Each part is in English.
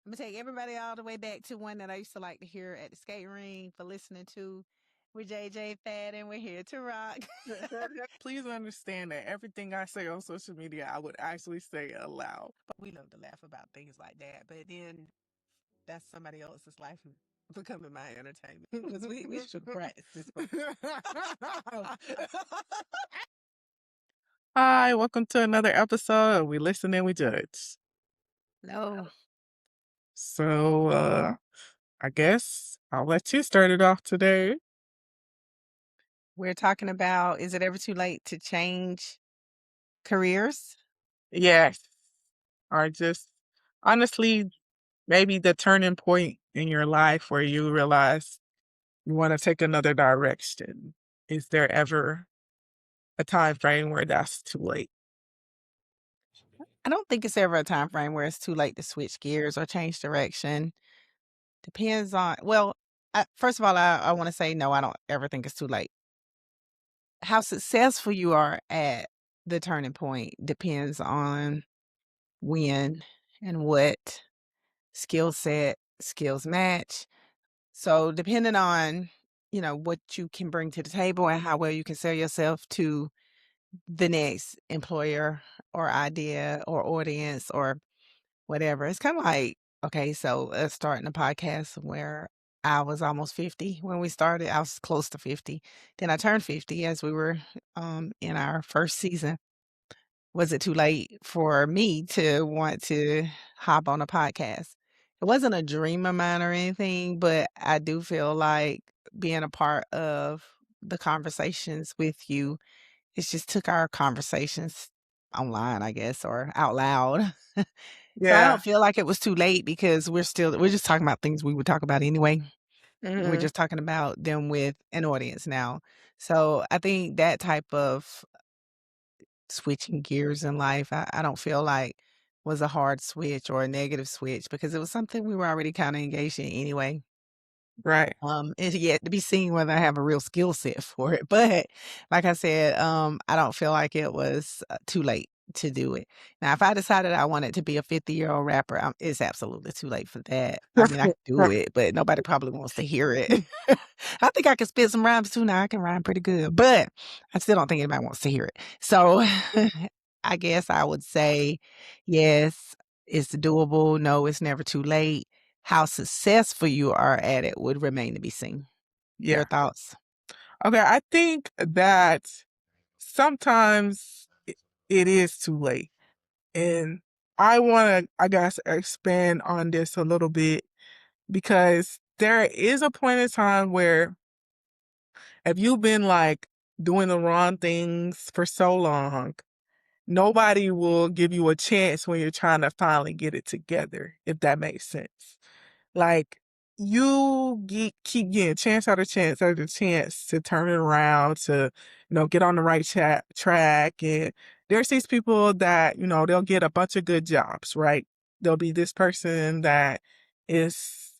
I'm gonna take everybody all the way back to one that I used to like to hear at the skate ring for listening to with JJ Fad, and we're here to rock. Please understand that everything I say on social media, I would actually say aloud. But we love to laugh about things like that. But then that's somebody else's life becoming my entertainment because we should practice this. Hi, welcome to another episode of We Listen and We Judge. No, So, I guess I'll let you start it off today. we're talking about, is it ever too late to change careers? Yes, or just honestly, maybe the turning point in your life where you realize you want to take another direction. Is there ever a time frame where that's too late? I don't think it's ever a time frame where it's too late to switch gears or change direction. Depends on, well, first of all, I want to say no, I don't ever think it's too late. How successful you are at the turning point depends on when and what skill set, skills match. So depending on, what you can bring to the table and how well you can sell yourself to the next employer or idea or audience or whatever. It's kind of like, okay, so us starting a podcast where I was almost 50 when we started. I was close to 50. Then I turned 50 as we were in our first season. Was it too late for me to want to hop on a podcast? It wasn't a dream of mine or anything, but I do feel like being a part of the conversations with you, it just took our conversations online, I guess, or out loud. So I don't Yeah. feel like it was too late because we're just talking about things we would talk about anyway. We're Hmm. just talking about them with an audience now. So I think that type of switching gears in life, I don't feel like was a hard switch or a negative switch because it was something we were already kind of engaged in anyway. Right. It's yet to be seen whether I have a real skill set for it. But like I said, I don't feel like it was too late to do it. Now, if I decided I wanted to be a 50-year-old rapper, it's absolutely too late for that. I mean, I could do it, but nobody probably wants to hear it. I think I can spit some rhymes too. Now I can rhyme pretty good, but I still don't think anybody wants to hear it. So I guess I would say yes, it's doable. No, it's never too late. How successful you are at it would remain to be seen. Your Yeah. thoughts? Okay. I think that sometimes it is too late. And I want to, I guess, expand on this a little bit because there is a point in time where if you've been like doing the wrong things for so long, nobody will give you a chance when you're trying to finally get it together, if that makes sense. Like keep getting chance after chance after chance to turn it around, to get on the right track. And there's these people that they'll get a bunch of good jobs, right? There'll be this person that is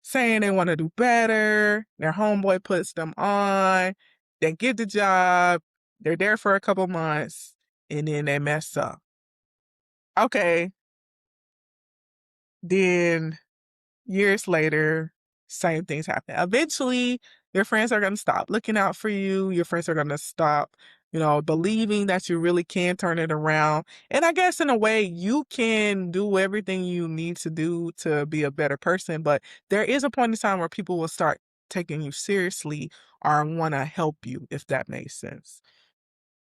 saying they want to do better. Their homeboy puts them on. They get the job. They're there for a couple months, and then they mess up. Okay, then years later, same things happen. Eventually, your friends are going to stop looking out for you. Your friends are going to stop, believing that you really can turn it around. And I guess in a way, you can do everything you need to do to be a better person. But there is a point in time where people will start taking you seriously or want to help you, if that makes sense.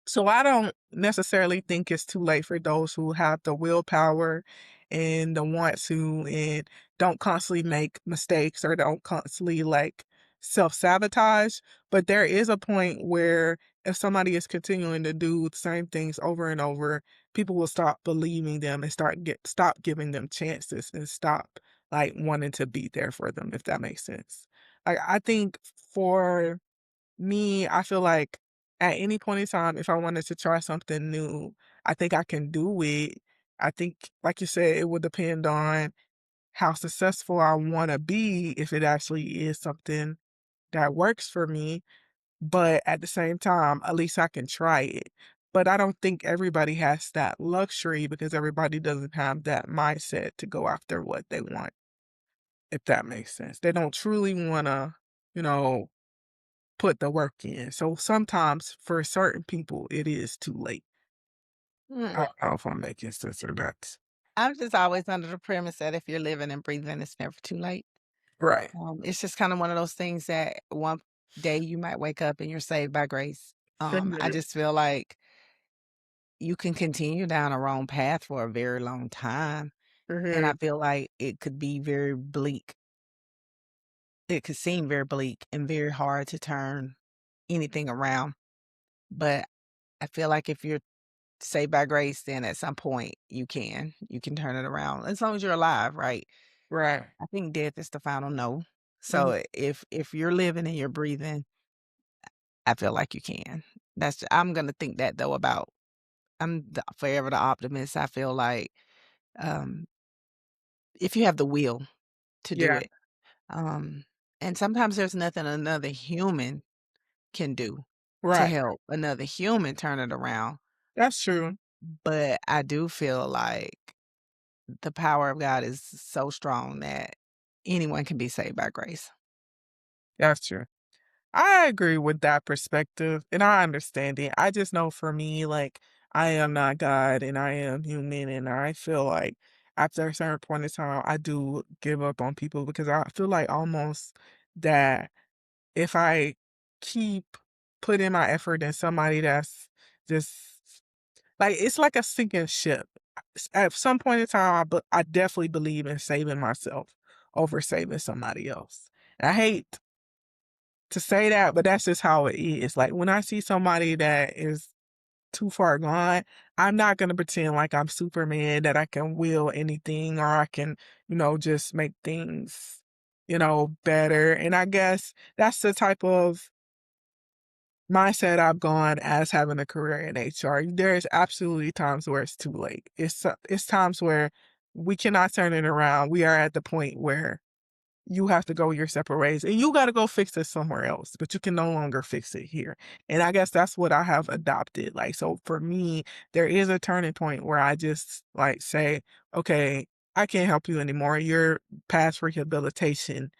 So I don't necessarily think it's too late for those who have the willpower and the want to and don't constantly make mistakes or don't constantly like self-sabotage. But there is a point where if somebody is continuing to do the same things over and over, people will stop believing them and stop giving them chances and stop like wanting to be there for them, if that makes sense. Like I think for me, I feel like at any point in time, if I wanted to try something new, I think I can do it. I think, like you said, it would depend on how successful I want to be if it actually is something that works for me. But at the same time, at least I can try it. but I don't think everybody has that luxury because everybody doesn't have that mindset to go after what they want, if that makes sense. They don't truly wanna, you know, put the work in. So sometimes for certain people, it is too late. I Mm, don't know if I'm making sense or not. I'm just always under the premise that if you're living and breathing, it's never too late. Right. It's just kinda one of those things that one day you might wake up and you're saved by grace. I Mhm. just feel like you can continue down a wrong path for a very long time, and Mhm. I feel like it could be very bleak. It could seem very bleak and very hard to turn anything around, but I feel like if you're saved by grace, then at some point you can. You can turn it around as long as you're alive, right? Right. I think death is the final no. Mhm. So if you're living and you're breathing, I feel like you can. I'm gonna think that though about forever the optimist. I feel like um, if you have the will to do Yeah. it, um, and sometimes there's nothing another human can do to Right. help another human turn it around. That's true. But I do feel like the power of God is so strong that anyone can be saved by grace. That's true. I agree with that perspective and I understand it. I just know for me, like, I am not God and I am human. And I feel like after a certain point in time, I do give up on people because I feel like almost that if I keep putting my effort in somebody that's just like, it's like a sinking ship. At some point in time, I definitely believe in saving myself over saving somebody else. And I hate to say that, but that's just how it is. Like when I see somebody that is too far gone, I'm not gonna pretend like I'm Superman that I can will anything or I can, just make things, better. And I guess that's the type of mindset I've gone as having a career in HR. There's absolutely times where it's too late. It's times where we cannot turn it around. We are at the point where you have to go your separate ways and you got to go fix it somewhere else, but you can no longer fix it here. And I guess that's what I have adopted. Like, so for me, there is a turning point where I just like say, okay, I can't help you anymore. You're past rehabilitation.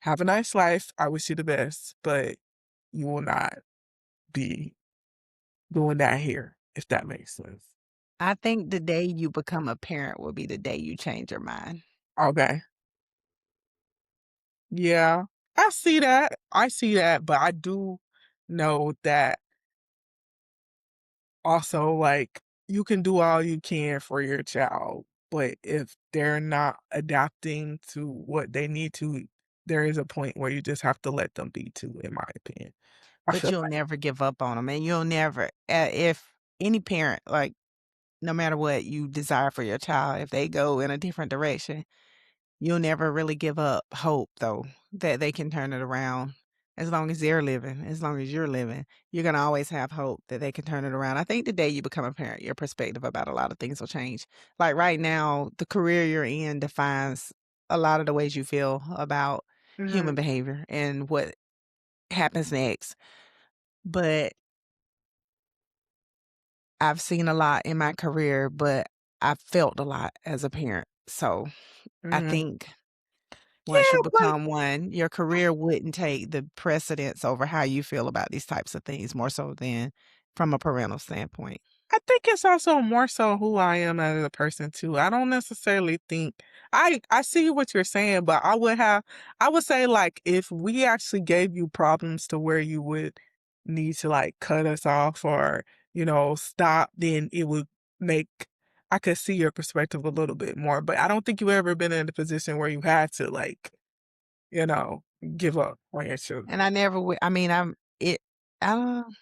Have a nice life. I wish you the best, but you will not be doing that here, if that makes sense. I think the day you become a parent will be the day you change your mind. Okay. Yeah. I see that. I see that, but I do know that also, like, you can do all you can for your child, but if they're not adapting to what they need to, there is a point where you just have to let them be too, in my opinion. I But feel you'll like never give up on them, and you'll never if any parent, like, no matter what you desire for your child, if they go in a different direction, you'll never really give up hope, though, that they can turn it around as long as they're living, as long as you're living. You're gonna always have hope that they can turn it around. I think the day you become a parent, your perspective about a lot of things will change. Like, right now, the career you're in defines a lot of the ways you feel about human mhm, behavior and what happens next. But I've seen a lot in my career, but I've felt a lot as a parent. So, I mhm. think once you Yeah, like become one, your career wouldn't take the precedence over how you feel about these types of things more so than from a parental standpoint. I think it's also more so who I am as a person too. I don't necessarily think I see what you're saying, but I would say like if we actually gave you problems to where you would need to like cut us off or, stop, then it would make I could see your perspective a little bit more. But I don't think you've ever been in a position where you had to like, you know, give up on your And children. I never would I mean, I don't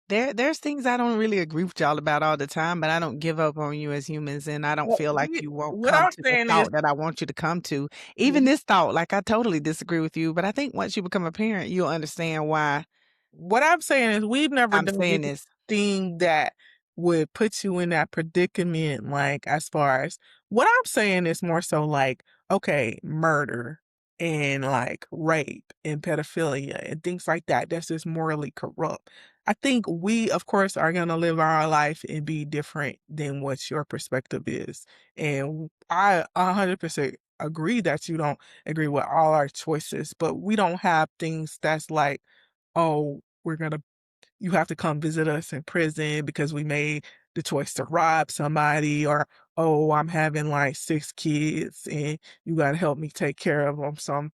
there's things I don't really agree with y'all about all the time, but I don't give up on you as humans, and I don't Well, feel like you won't what come I'm to the saying is thought that I want you to come to. Even this thought, like, I totally disagree with you, but I think once you become a parent, you'll understand why what I'm saying is we've never I'm done saying this. anything that would put you in that predicament, like, as far as what I'm saying is more so like, okay, murder and, like, rape and pedophilia and things like that, that's just morally corrupt. I think we, of course, are gonna live our life and be different than what your perspective is. And I 100% agree that you don't agree with all our choices, but we don't have things that's like, oh, you have to come visit us in prison because we made the choice to rob somebody, or oh, I'm having like 6 kids and you got to help me take care of them.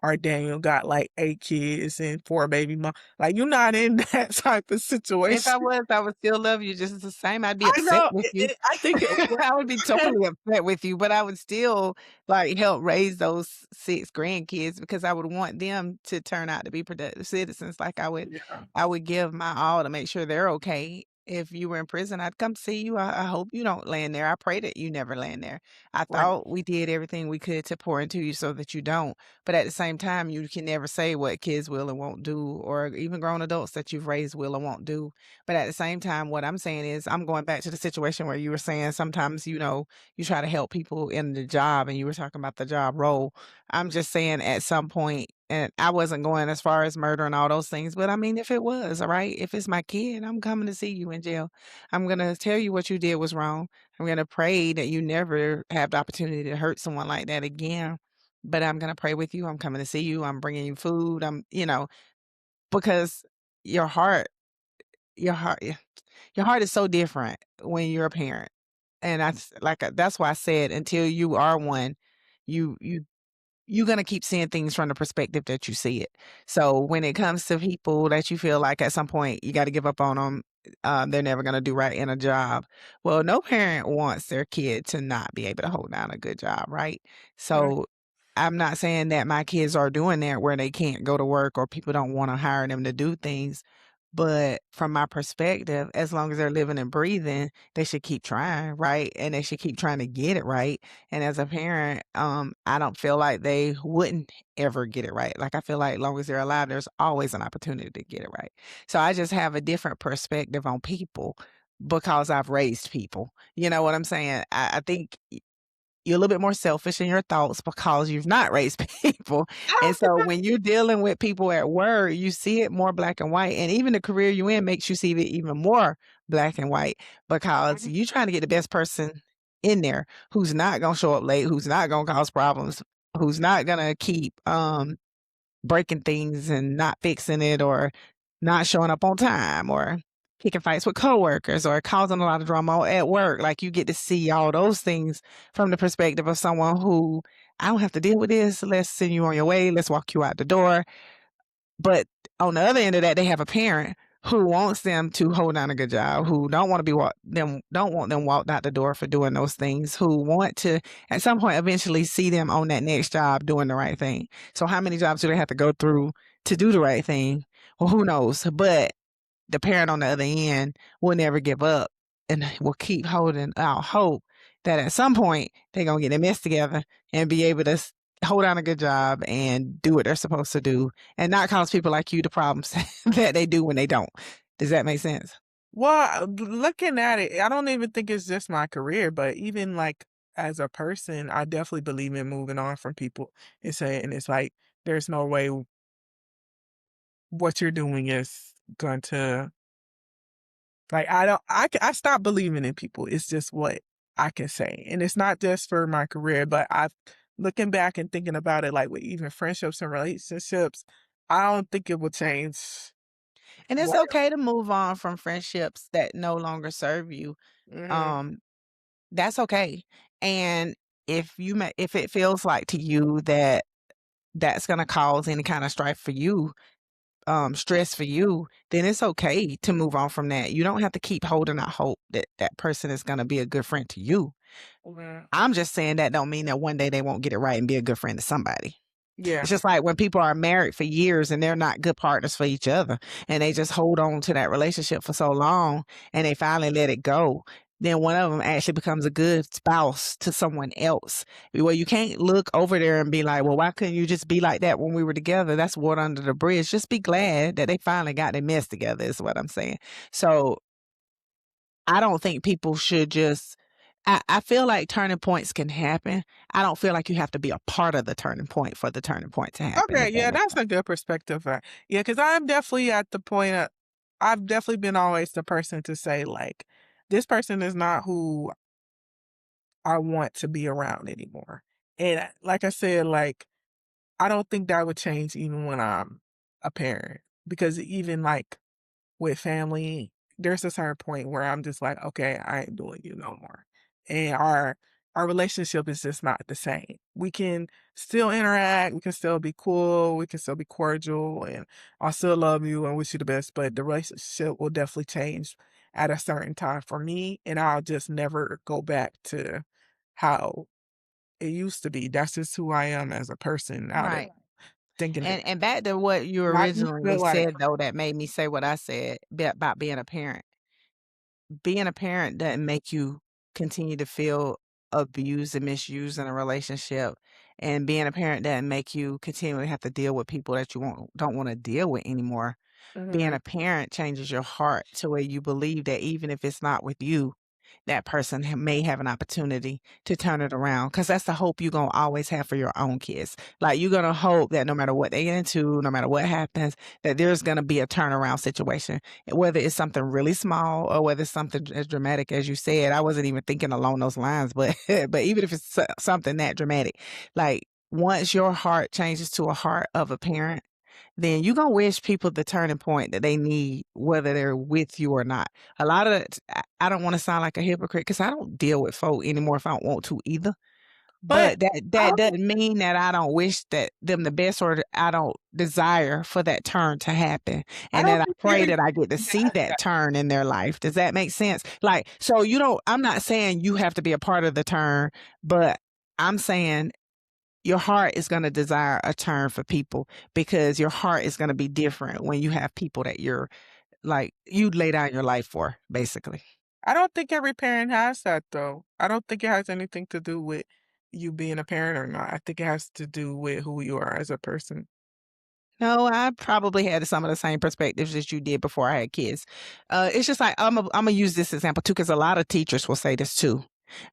Or Daniel got like 8 kids and 4 baby mom. Like you're not in that type of If I situation. was, I would still love you just the same. I'd be I upset know. with you. I think it. I would be totally upset with you, but I would still, like, help raise those 6 grandkids because I would want them to turn out to be productive citizens. Like, Yeah. I would give my all to make sure they're okay. If you were in prison, I'd come see you. I hope you don't land there. I pray that you never land there. I Right. thought we did everything we could to pour into you so that you don't. But at the same time, you can never say what kids will and won't do, or even grown adults that you've raised will and won't do. But at the same time, what I'm saying is, I'm going back to the situation where you were saying sometimes, you try to help people in the job and you were talking about the job role. I'm just saying at some point, and I wasn't going as far as murder and all those things, but I mean, if it was, all right, if it's my kid, I'm coming to see you in jail. I'm going to tell you what you did was wrong. I'm going to pray that you never have the opportunity to hurt someone like that again. But I'm going to pray with you. I'm coming to see you. I'm bringing you food. Because your heart, your heart, your heart is so different when you're a parent, and that's why I said until you are one, you you're gonna keep seeing things from the perspective that you see it. So when it comes to people that you feel like at some point you gotta give up on them, they're never gonna do right in a job. Well, no parent wants their kid to not be able to hold down a good job, right? Right. So I'm not saying that my kids are doing that where they can't go to work or people don't wanna hire them to do things, but from my perspective, as long as they're living and breathing, they should keep trying, right? And they should keep trying to get it right. And as a parent, I don't feel like they wouldn't ever get it right. Like I feel like long as they're alive, there's always an opportunity to get it right. So I just have a different perspective on people because I've raised people. You know what I'm saying? I think you're a little bit more selfish in your thoughts because you've not raised people. And so when you're dealing with people at work, you see it more black and white. And even the career you in makes you see it even more black and white because you're trying to get the best person in there who's not gonna show up late, who's not gonna cause problems, who's not gonna keep breaking things and not fixing it or not showing up on time or picking fights with coworkers or causing a lot of drama at work. Like you get to see all those things from the perspective of someone who I don't have to deal with this. Let's send you on your way. Let's walk you out the door. But on the other end of that, they have a parent who wants them to hold down a good job, who don't want to don't want them walked out the door for doing those things, who want to at some point eventually see them on that next job doing the right thing. So how many jobs do they have to go through to do the right thing? Well, who knows? But the parent on the other end will never give up and will keep holding out hope that at some point they're gonna get their mess together and be able to hold down a good job and do what they're supposed to do and not cause people like you the problems that they do when they don't. Does that make sense? Well, looking at it, I don't even think it's just my career, but even like as a person, I definitely believe in moving on from people and saying it's like there's no way what you're doing is going to like I don't I stopped believing in people. It's just what I can say. And it's not just for my career, but I've looking back and thinking about it like with even friendships and relationships, I don't think it will change And it's what. okay to move on from friendships that no longer serve you. Mhm. Um, that's okay. And if it feels like to you that that's gonna cause any kind of strife for you, stress for you, then it's okay to move on from that. You don't have to keep holding out hope that that person is gonna be a good friend to you. Mhm. I'm just saying that don't mean that one day they won't get it right and be a good friend to somebody. Yeah. It's just like when people are married for years and they're not good partners for each other and they just hold on to that relationship for so long and they finally let it go. Then one of them actually becomes a good spouse to someone else. Well, you can't look over there and be like, well, why couldn't you just be like that when we were together? That's water under the bridge. Just be glad that they finally got their mess together, is what I'm saying. So I don't think people should just I feel like turning points can happen. I don't feel like you have to be a part of the turning point for the turning point to happen, Okay, if that yeah, makes that's sense. a good perspective. Yeah, because I'm definitely at the point. I've definitely been always the person to say, like, "This person is not who I want to be around anymore." And, like I said, like, I don't think that would change even when I'm a parent, because even, like, with family, there's a certain point where I'm just like, "Okay, I ain't doing you no more." And our relationship is just not the same. We can still interact, we can still be cool, we can still be cordial, and I still love you and wish you the best, but the relationship will definitely change at a certain time for me, and I'll just never go back to how it used to be. That's just who I am as a person now that Right. thinking it. And back to what you I used originally to like said though that made me say what I said about being a parent. Being a parent doesn't make you continue to feel abused and misused in a relationship, and being a parent doesn't make you continually have to deal with people that you don't wanna deal with anymore. Being mhm. a parent changes your heart to where you believe that even if it's not with you, that person may have an opportunity to turn it around. Because that's the hope you're gonna always have for your own kids. Like, you're gonna hope that no matter what they get into, no matter what happens, that there's gonna be a turnaround situation, whether it's something really small or whether it's something as dramatic as you said. I wasn't even thinking along those lines, but but even if it's something that dramatic, like, once your heart changes to a heart of a parent, then you gonna wish people the turning point that they need, whether they're with you or not. A lot of I don't wanna sound like a hypocrite because I don't deal with folk anymore if I don't want to either, But but that I don't doesn't mean that I don't wish that them the best or that I don't desire for that turn to happen, I and don't that I think pray everybody that I get to see has that that. turn in their life. Does that make sense? Like, so you don't I'm not saying you have to be a part of the turn, but I'm saying your heart is going to desire a turn for people because your heart is going to be different when you have people that you're like you lay down your life for, basically. I don't think every parent has that though. I don't think it has anything to do with you being a parent or not. I think it has to do with who you are as a person. No, I probably had some of the same perspectives as you did before I had kids. It's just like I'm gonna use this example too, because a lot of teachers will say this too.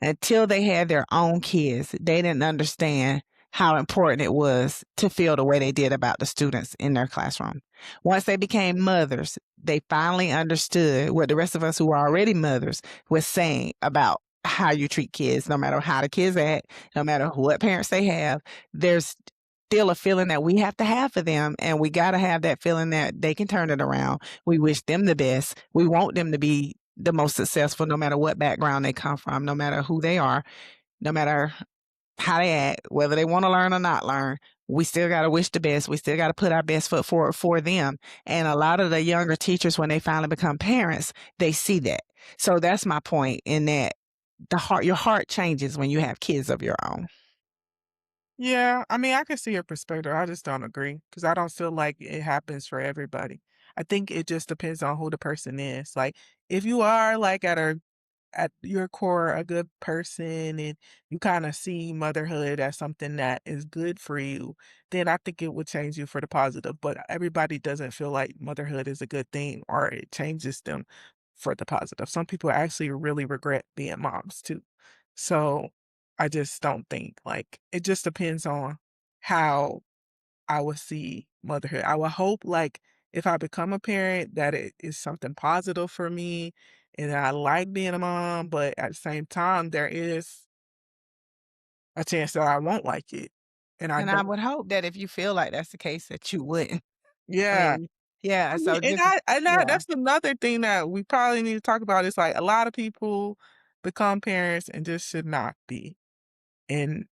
Until they had their own kids, they didn't understand how important it was to feel the way they did about the students in their classroom. Once they became mothers, they finally understood what the rest of us who were already mothers was saying about how you treat kids, no matter how the kids act, no matter what parents they have. There's still a feeling that we have to have for them, and we gotta have that feeling that they can turn it around. We wish them the best. We want them to be the most successful no matter what background they come from, no matter who they are, no matter how they act, whether they wanna learn or not learn. We still gotta wish the best. We still gotta put our best foot forward for them, and a lot of the younger teachers, when they finally become parents, they see that. So that's my point in that your heart changes when you have kids of your own. Yeah, I mean, I can see your perspective. I just don't agree because I don't feel like it happens for everybody. I think it just depends on who the person is. Like, if you are like at your core a good person and you kind of see motherhood as something that is good for you, then I think it would change you for the positive. But everybody doesn't feel like motherhood is a good thing or it changes them for the positive. Some people actually really regret being moms too. So I just don't think like it just depends on how I would see motherhood. I would hope, like, if I become a parent, that it is something positive for me and that I like being a mom, but at the same time, there is a chance that I won't like it. And I And I don't. would hope that if you feel like that's the case that you wouldn't. I Yeah. mean, yeah, I mean, so just yeah. that's another thing that we probably need to talk about is like a lot of people become parents and just should not be. And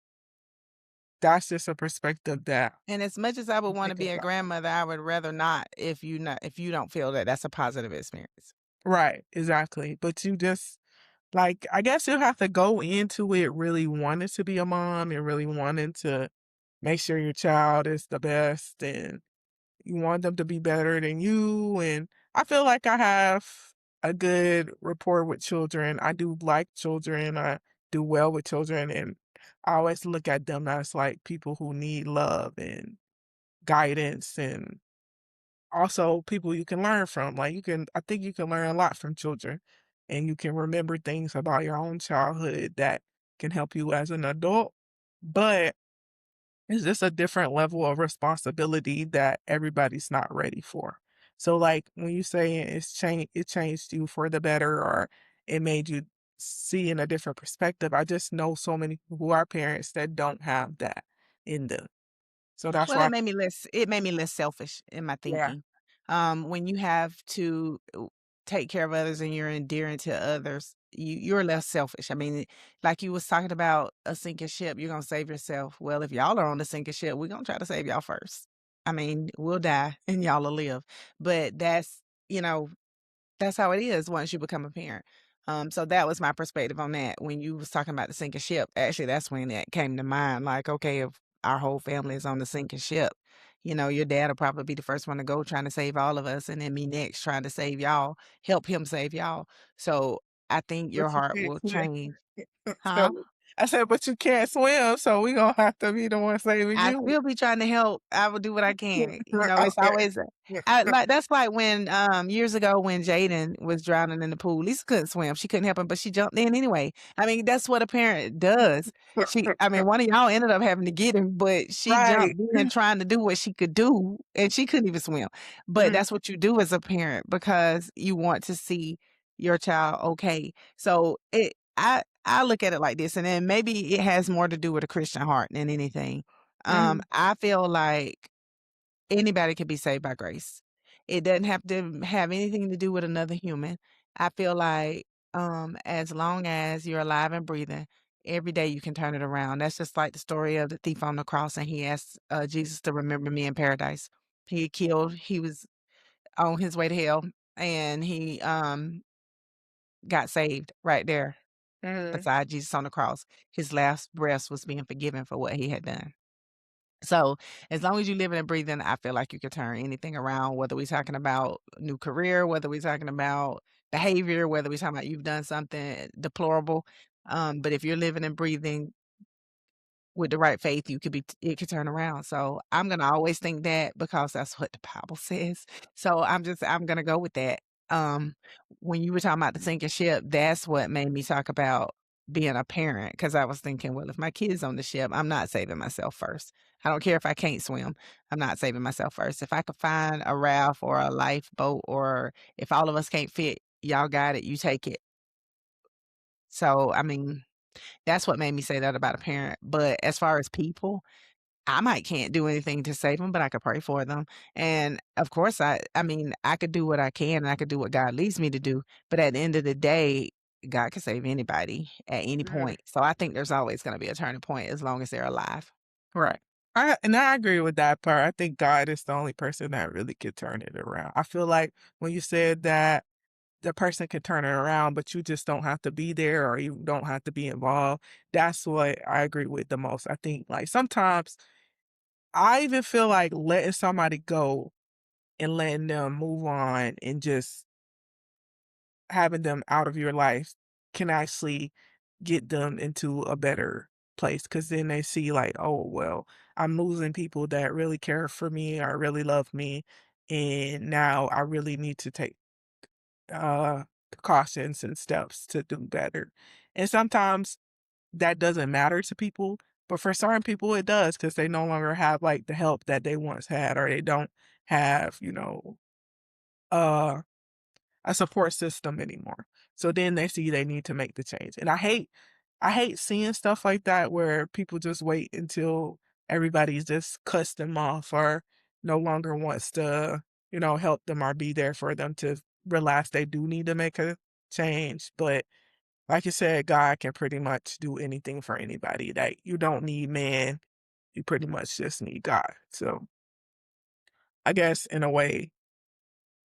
that's just a perspective that And as much as I would I'm wanna thinking be a about. grandmother, I would rather not if you don't feel that that's a positive experience. Right, exactly. But you just like, I guess you have to go into it really wanting to be a mom and really wanting to make sure your child is the best and you want them to be better than you. And I feel like I have a good rapport with children. I do like children. I do well with children. And I always look at them as like people who need love and guidance and also people you can learn from. Like I think you can learn a lot from children and you can remember things about your own childhood that can help you as an adult. But it's just a different level of responsibility that everybody's not ready for. So, like, when you say it changed you for the better or it made you see in a different perspective, I just know so many people who are parents that don't have that in them. So that's Well, why it made me less selfish in my yeah. thinking. When you have to take care of others and you're endearing to others, you're less selfish. I mean, like you was talking about a sinking ship, you're gonna save yourself. Well, if y'all are on the sinking ship, we're gonna try to save y'all first. I mean, we'll die and y'all will live. But you know, that's how it is once you become a parent. So that was my perspective on that. When you was talking about the sinking ship, actually, that's when that came to mind. Like, okay, if our whole family is on the sinking ship, your dad will probably be the first one to go trying to save all of us, and then me next trying to save y'all, help him save y'all. So I think But your you heart can't will swim. change. So Huh? I said, "But you can't swim, so we gonna have to be the one saving I you." still be trying to help. I will do what I can. It's Okay. always that's like when, years ago when Jaden was drowning in the pool. Lisa couldn't swim. She couldn't help him, but she jumped in anyway. I mean, that's what a parent does. I mean, one of y'all ended up having to get him, but she Right. jumped in trying to do what she could do, and she couldn't even swim. But Mhm, that's what you do as a parent because you want to see your child okay. So I look at it like this, and then maybe it has more to do with a Christian heart than anything. mhm, I feel like anybody can be saved by grace. It doesn't have to have anything to do with another human. I feel like as long as you're alive and breathing, every day you can turn it around. That's just like the story of the thief on the cross, and he asked Jesus to remember me in paradise. He was on his way to hell, and he got saved right there mhm. beside Jesus on the cross. His last breath was being forgiven for what he had done. So, as long as you living and breathing, I feel like you can turn anything around, whether we're talking about new career, whether we're talking about behavior, whether we're talking about you've done something deplorable. But if you're living and breathing with the right faith, it could turn around. So I'm gonna always think that because that's what the Bible says. So I'm gonna go with that. Um, when you were talking about the sinking ship, that's what made me talk about being a parent because I was thinking, well, if my kid's on the ship, I'm not saving myself first. I don't care if I can't swim. I'm not saving myself first. If I could find a raft or a lifeboat, or if all of us can't fit, y'all got it. You take it. So I mean, that's what made me say that about a parent. But as far as people, I might can't do anything to save them, but I could pray for them. And of course, I mean, I could do what I can and I could do what God leads me to do. But at the end of the day, God can save anybody at any Mhm. point. So I think there's always going to be a turning point as long as they're alive. Right. I agree with that part. I think God is the only person that really could turn it around. I feel like when you said that the person can turn it around, but you just don't have to be there or you don't have to be involved, that's what I agree with the most. I think, like, sometimes I even feel like letting somebody go and letting them move on and just having them out of your life can actually get them into a better place because then they see like, oh well, I'm losing people that really care for me or really love me, and now I really need to take uh precautions and steps to do better. And sometimes that doesn't matter to people, but for certain people it does because they no longer have like the help that they once had, or they don't have, uh a support system anymore. So then they see they need to make the change. And I hate seeing stuff like that where people just wait until everybody's just cuts them off or no longer wants to, help them or be there for them to realize they do need to make a change. But like you said, God can pretty much do anything for anybody. That you don't need man, you pretty much just need God. So I guess in a way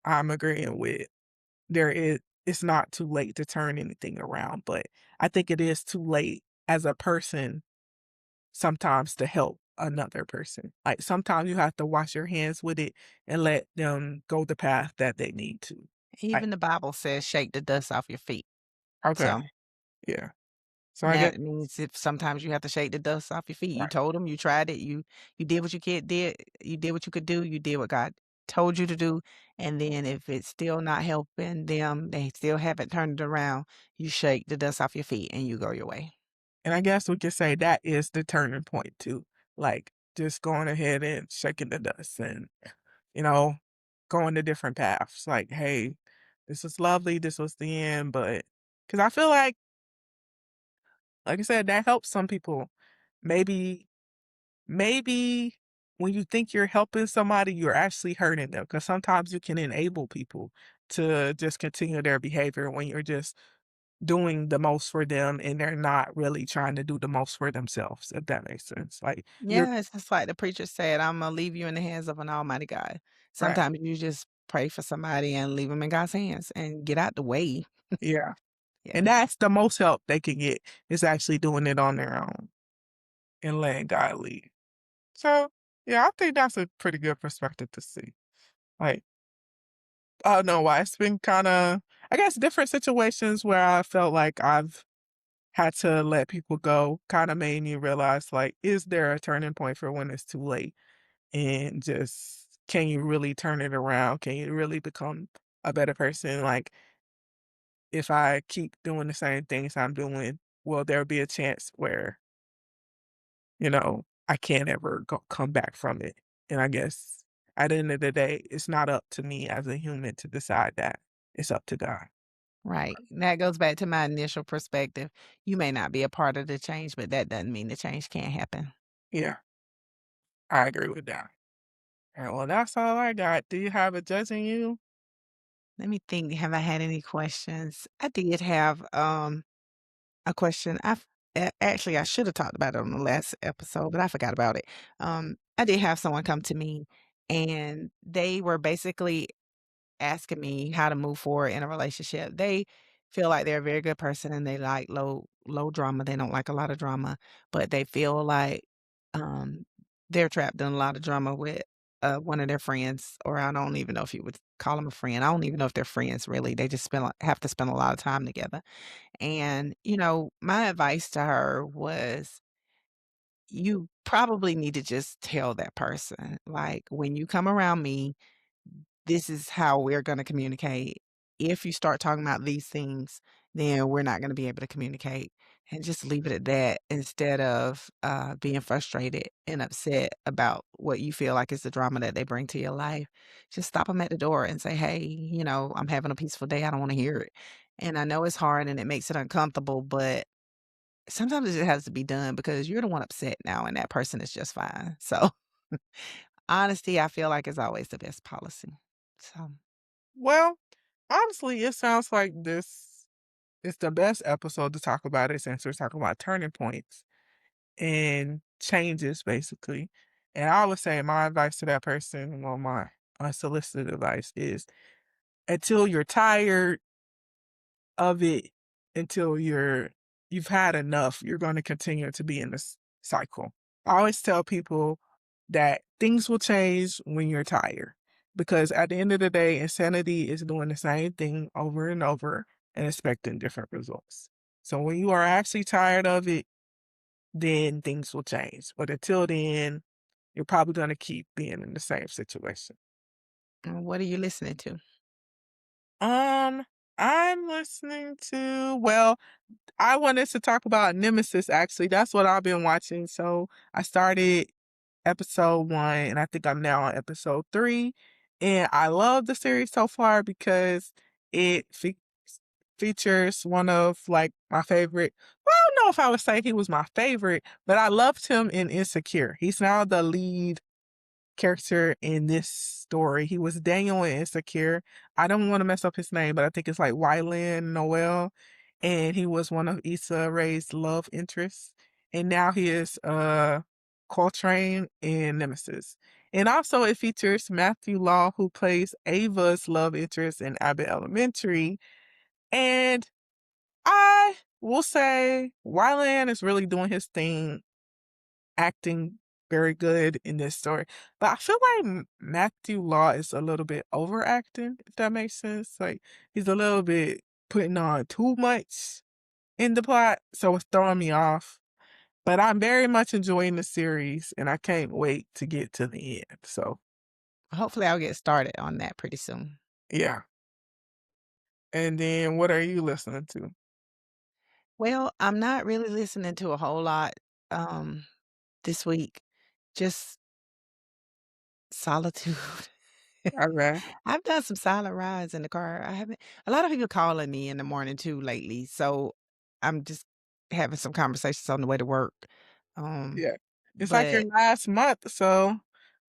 I'm agreeing with it's not too late to turn anything around, but I think it is too late as a person sometimes to help another person. Like, sometimes you have to wash your hands with it and let them go the path that they need to. Like, Even the Bible says, shake the dust off your feet. okay, So yeah. So I guess that means if sometimes you have to shake the dust off your feet. You right. told them, you tried it, you did what you did what you could do, you did what God told you to do, and then if it's still not helping them, they still haven't turned it around, you shake the dust off your feet and you go your way. And I guess we could say that is the turning point too. Like, just going ahead and shaking the dust and, you know going to different paths. Like, hey, this was lovely, this was the end, but because I feel like I said, that helps some people. Maybe maybe when you think you're helping somebody, you're actually hurting them. Because sometimes you can enable people to just continue their behavior when you're just doing the most for them and they're not really trying to do the most for themselves, if that makes sense. Like, you're Yeah, it's just like the preacher said, "Imma leave you in the hands of an almighty God." right. Sometimes you just pray for somebody and leave them in God's hands and get out the way. Yeah. And Yeah. that's the most help they can get is actually doing it on their own and letting God lead. So, yeah, I think that's a pretty good perspective to see. Like, I don't know why it's been kinda I guess different situations where I felt like I've had to let people go kinda made me realize, like, is there a turning point for when it's too late? And just can you really turn it around? Can you really become a better person? Like, if I keep doing the same things I'm doing, will there be a chance where, I can't ever come back from it? And I guess at the end of the day, it's not up to me as a human to decide that. It's up to God. Right. That goes back to my initial perspective. You may not be a part of the change, but that doesn't mean the change can't happen. Yeah, I agree with that. And well, that's all I got. Do you have a judging you? Let me think, have I had any questions? I did have, a question. Actually, I should have talked about it on the last episode, but I forgot about it. I did have someone come to me, and they were basically asking me how to move forward in a relationship. They feel like they're a very good person and they like low drama. They don't like a lot of drama, but they feel like um they're trapped in a lot of drama with one of their friends, or I don't even know if you would call them a friend. I don't even know if they're friends really. They just have to spend a lot of time together. And my advice to her was you probably need to just tell that person, like, when you come around me, this is how we're gonna communicate. If you start talking about these things, then we're not gonna be able to communicate, and just leave it at that instead of, being frustrated and upset about what you feel like is the drama that they bring to your life. Just stop them at the door and say, "Hey, I'm having a peaceful day, I don't wanna hear it." And I know it's hard and it makes it uncomfortable, but sometimes it has to be done because you're the one upset now and that person is just fine. So, honesty, I feel like is always the best policy. So Well, honestly, it sounds like this is the best episode to talk about it since we're talking about turning points and changes, basically. And I would say my advice to that person, well, my unsolicited advice is until you're tired of it, until you've had enough, you're going to continue to be in this cycle. I always tell people that things will change when you're tired because at the end of the day, insanity is doing the same thing over and over and expecting different results. So when you are actually tired of it, then things will change. But until then, you're probably going to keep being in the same situation. what are you listening to? Um, I'm listening to, well, I wanted to talk about Nemesis actually. That's what I've been watching. So I started episode 1 and I think I'm now on episode 3. And I love the series so far because it features one of like my favorite. Well, I don't know if I would say he was my favorite, but I loved him in Insecure. He's now the lead character in this story. He was Daniel in Insecure. I don't want to mess up his name, but I think it's like Wyland Noel. And he was one of Issa Rae's love interests. And now he is Coltrane in Nemesis. And also it features Matthew Law, who plays Ava's love interest in Abbott Elementary. And I will say Wyland is really doing his thing acting very good in this story. But I feel like Matthew Law is a little bit overacting, if that makes sense. Like he's a little bit putting on too much in the plot, so it's throwing me off. But I'm very much enjoying the series and I can't wait to get to the end. So Hopefully, I'll get started on that pretty soon. yeah. And then what are you listening to? Well, I'm not really listening to a whole lot this week. Just solitude. Okay. I've done some silent rides in the car. I haven't a lot of people calling me in the morning too lately, so I'm just having some conversations on the way to work. Um, Yeah. It's like your but last month, so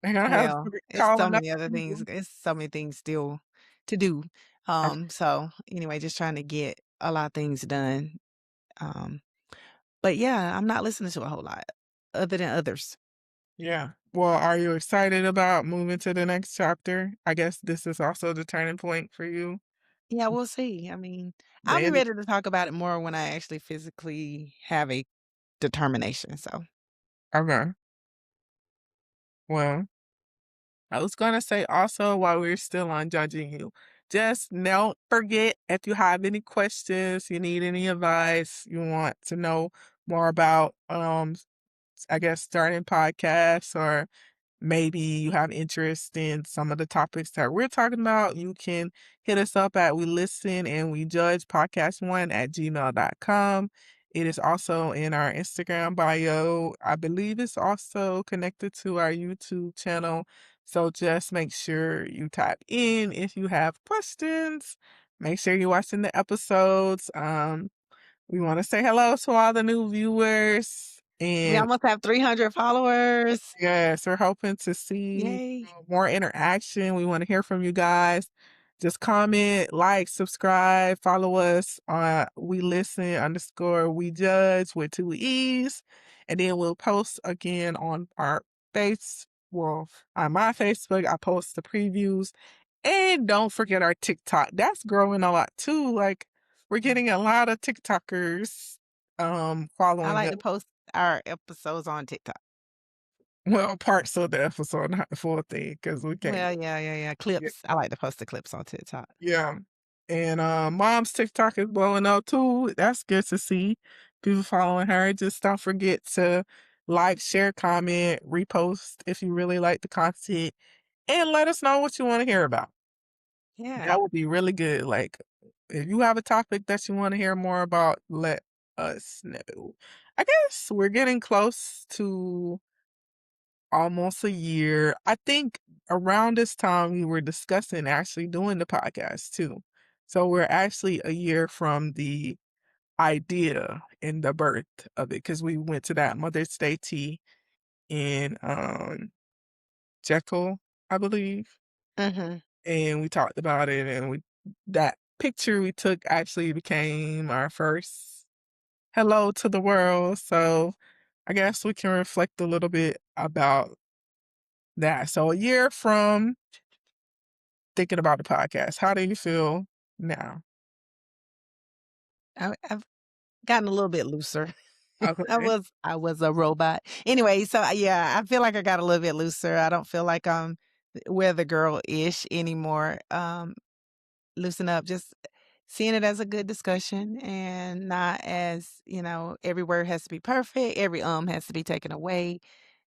they're gonna have well, to it's call so enough many other things. people. It's so many things still to do. Okay. So anyway, just trying to get a lot of things done. Um, but yeah, I'm not listening to a whole lot other than others. Yeah. Well, are you excited about moving to the next chapter? I guess this is also the turning point for you. Yeah, we'll see. I mean, The I'll be end of ready to talk about it more when I actually physically have a determination. So Okay. Well, I was gonna say also while we're still on judging you, just don't forget if you have any questions, you need any advice, you want to know more about I guess starting podcasts or maybe you have interest in some of the topics that we're talking about, you can hit us up at we listen and we judge podcast1 at gmail.com. It is also in our Instagram bio. I believe it's also connected to our YouTube channel. So just make sure you type in if you have questions. Make sure you're watching the episodes. We want to say hello to all the new viewers we and almost have 300 followers. yes, we're hoping to see Yay. more interaction. We want to hear from you guys. Just comment, like, subscribe, follow us on We Listen underscore We Judge with two E's. And then we'll post again on our face. Well, on my Facebook, I post the previews. And don't forget our TikTok. That's growing a lot too. Like we're getting a lot of TikTokers I following like us. to post our episodes on TikTok. Well, parts of the episode, not the full thing, because we can't. Well, yeah. Yeah, Clips. I like to post the clips on TikTok. yeah. And mom's TikTok is blowing up too. That's good to see. People following her. Just don't forget to like, share, comment, repost if you really like the content, and let us know what you want to hear about. Yeah. That would be really good. Like, if you have a topic that you want to hear more about, let us know. I guess we're getting close to almost a year. I think around this time we were discussing actually doing the podcast too. So we're actually a year from the idea and the birth of it because we went to that Mother's Day tea in Jekyll, I believe. Mhm. And we talked about it and we that picture we took actually became our first hello to the world. So I guess we can reflect a little bit about that. So a year from thinking about the podcast, how do you feel now? I've gotten a little bit looser. Okay. I was a robot. Anyway, so yeah, I feel like I got a little bit looser. I don't feel like I'm weather girl-ish anymore. Loosen up, just seeing it as a good discussion and not as, every word has to be perfect, every has to be taken away.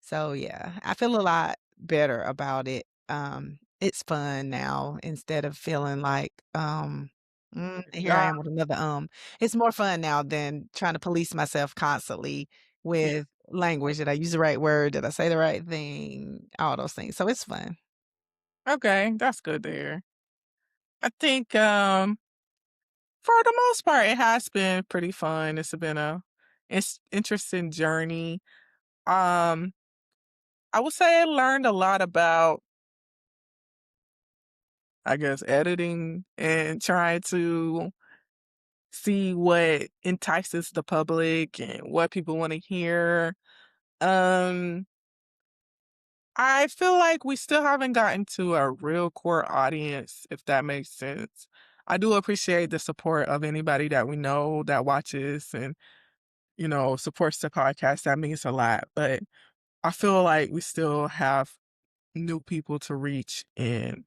So yeah, I feel a lot better about it. It's fun now instead of feeling like, here I Yeah. am with another. It's more fun now than trying to police myself constantly Yeah. with language. Did I use the right word? Did I say the right thing? All those things. So it's fun. Okay, that's good there. I think for the most part it has been pretty fun. It's been a it's interesting journey. Um I would say I learned a lot about I guess editing and trying to see what entices the public and what people want to hear. Um, I feel like we still haven't gotten to a real core audience, if that makes sense. I do appreciate the support of anybody that we know that watches and, supports the podcast. That means a lot. But I feel like we still have new people to reach and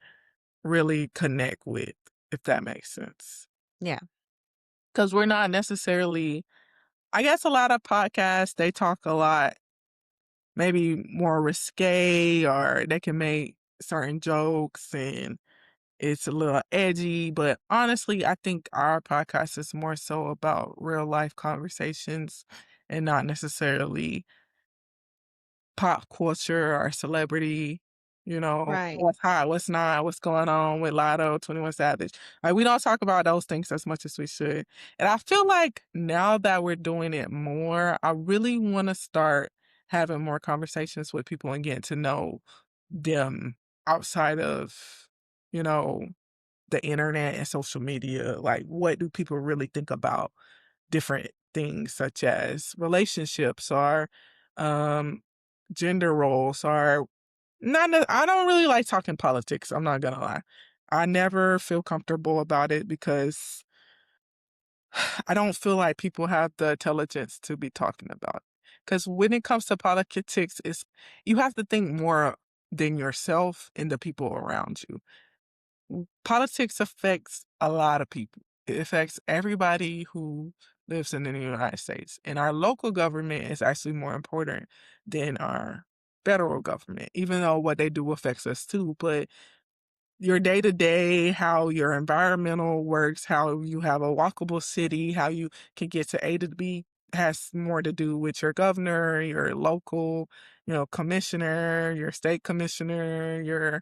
really connect with, if that makes sense. Yeah. Because we're not necessarily I guess a lot of podcasts, they talk a lot, maybe more risque or they can make certain jokes and it's a little edgy. But honestly, I think our podcast is more so about real life conversations and not necessarily pop culture or celebrity, Right. what's hot, what's not, what's going on with Lotto, 21 Savage. Like, we don't talk about those things as much as we should. And I feel like now that we're doing it more, I really want to start having more conversations with people and getting to know them outside of, you know, the internet and social media. Like, what do people really think about different things such as relationships or um, gender roles or I don't really like talking politics, I'm not gonna lie. I never feel comfortable about it because I don't feel like people have the intelligence to be talking about it. Because when it comes to politics, it's you have to think more than yourself and the people around you. Politics affects a lot of people. It affects everybody who lives in the United States. And our local government is actually more important than our federal government, even though what they do affects us too. But your day to day, how your environmental works, how you have a walkable city, how you can get to A to B has more to do with your governor, your local, commissioner, your state commissioner, your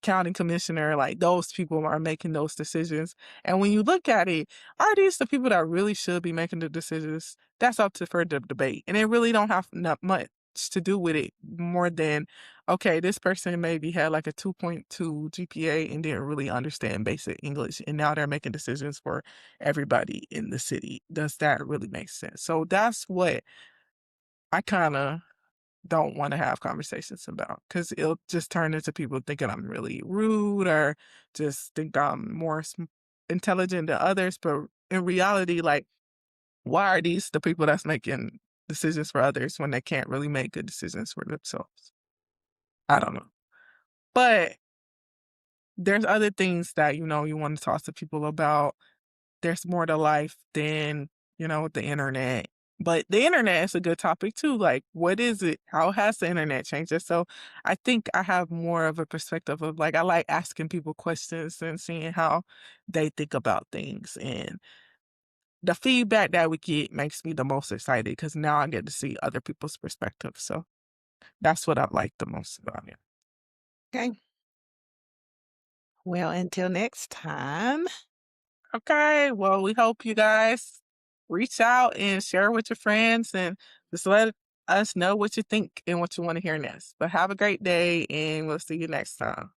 county commissioner. Like those people are making those decisions. And when you look at it, are these the people that really should be making the decisions? That's up to further debate, and it really don't have not much to do with it more than okay, this person maybe had like a 2.2 GPA and didn't really understand basic English, and now they're making decisions for everybody in the city. Does that really make sense? So that's what I kind of don't want to have conversations about because it'll just turn into people thinking I'm really rude or just think I'm more intelligent than others. But in reality, like, why are these the people that's making decisions for others when they can't really make good decisions for themselves? I don't know. But there's other things that, you want to talk to people about. There's more to life than, the internet. But the internet is a good topic too. Like, what is it? How has the internet changed it? So I think I have more of a perspective of like, I like asking people questions and seeing how they think about things. And the feedback that we get makes me the most excited because now I get to see other people's perspectives. So that's what I like the most about it. Okay. Well, until next time. Okay, well, we hope you guys reach out and share with your friends and just let us know what you think and what you want to hear next. But have a great day, and we'll see you next time.